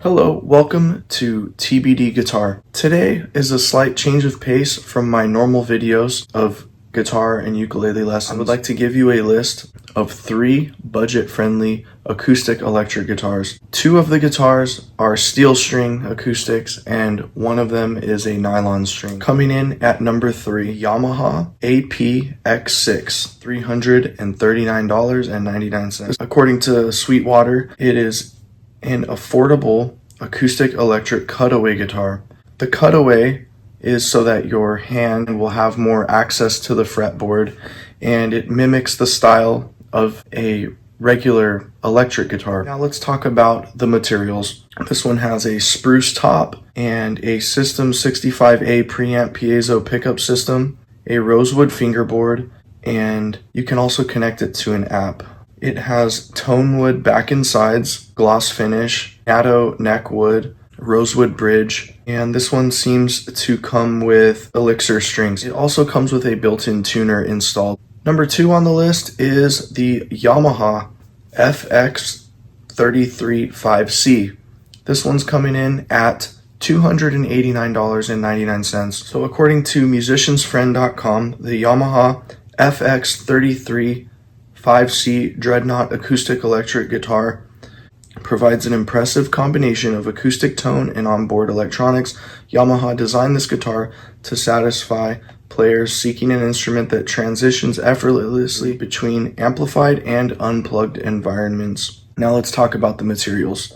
Hello, welcome to TBD Guitar. Today is a slight change of pace from my normal videos of guitar and ukulele lessons. I would like to give you a list of 3 budget-friendly acoustic electric guitars. 2 of the guitars are steel string acoustics and 1 of them is a nylon string. Coming in at number 3, Yamaha APX6, $339.99. According to Sweetwater, it is an affordable acoustic electric cutaway guitar. The cutaway is so that your hand will have more access to the fretboard, and it mimics the style of a regular electric guitar. Now let's talk about the materials. This one has a spruce top and a System 65A preamp piezo pickup system, a rosewood fingerboard, and you can also connect it to an app. It has tone wood back and sides, gloss finish, natto neck wood, rosewood bridge, and this one seems to come with elixir strings. It also comes with a built-in tuner installed. Number 2 on the list is the Yamaha FX335C. This one's coming in at $289.99. So according to musiciansfriend.com, the Yamaha FX335C dreadnought acoustic-electric guitar provides an impressive combination of acoustic tone and onboard electronics. Yamaha designed this guitar to satisfy players seeking an instrument that transitions effortlessly between amplified and unplugged environments. Now let's talk about the materials.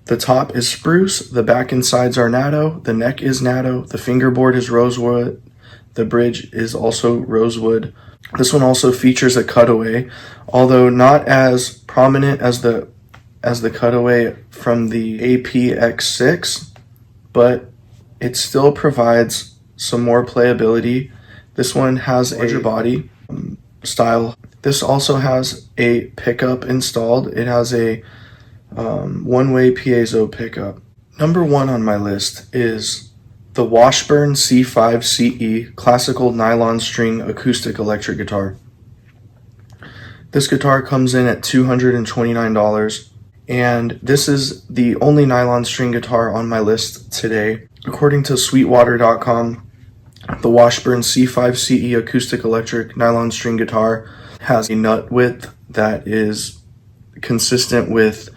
The top is spruce, the back and sides are natto, the neck is natto, the fingerboard is rosewood, the bridge is also rosewood. This one also features a cutaway, although not as prominent as the cutaway from the APX6, but it still provides some more playability. This one has a larger body style. This also has a pickup installed. It has a one-way piezo pickup. Number 1 on my list is the Washburn C5CE classical nylon string acoustic electric guitar. This guitar comes in at $229. And this is the only nylon string guitar on my list today. According to Sweetwater.com, the Washburn C5CE acoustic electric nylon string guitar has a nut width that is consistent with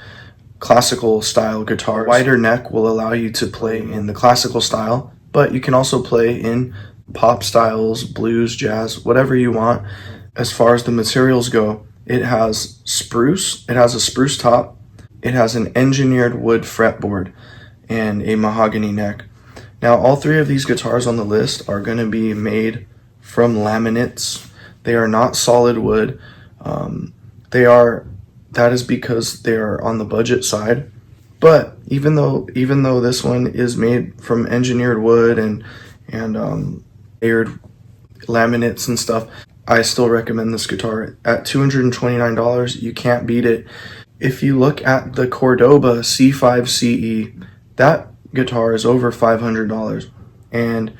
classical style guitars. A wider neck will allow you to play in the classical style, but you can also play in pop styles, blues, jazz, whatever you want. As far as the materials go, it has a spruce top, it has an engineered wood fretboard, and a mahogany neck. Now, all 3 of these guitars on the list are going to be made from laminates. They are not solid wood. That is because they are on the budget side. But even though this one is made from engineered wood and layered laminates and stuff, I still recommend this guitar. At $229, you can't beat it. If you look at the Cordoba C5CE, that guitar is over $500. And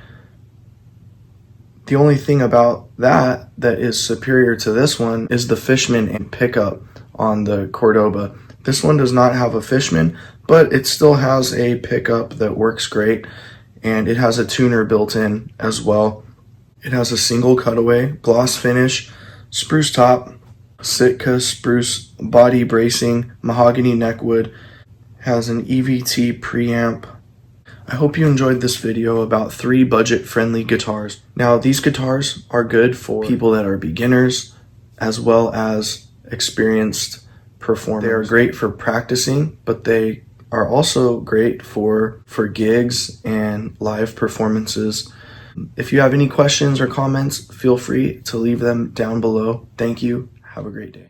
the only thing about that is superior to this one is the Fishman and pickup on the Cordoba. This one does not have a Fishman, but it still has a pickup that works great, and it has a tuner built in as well. It has a single cutaway, gloss finish, spruce top, Sitka spruce body bracing, mahogany neckwood, has an EVT preamp. I hope you enjoyed this video about 3 budget-friendly guitars. Now, these guitars are good for people that are beginners as well as experienced performers. They are great for practicing, but they are also great for gigs and live performances. If you have any questions or comments, feel free to leave them down below. Thank you. Have a great day.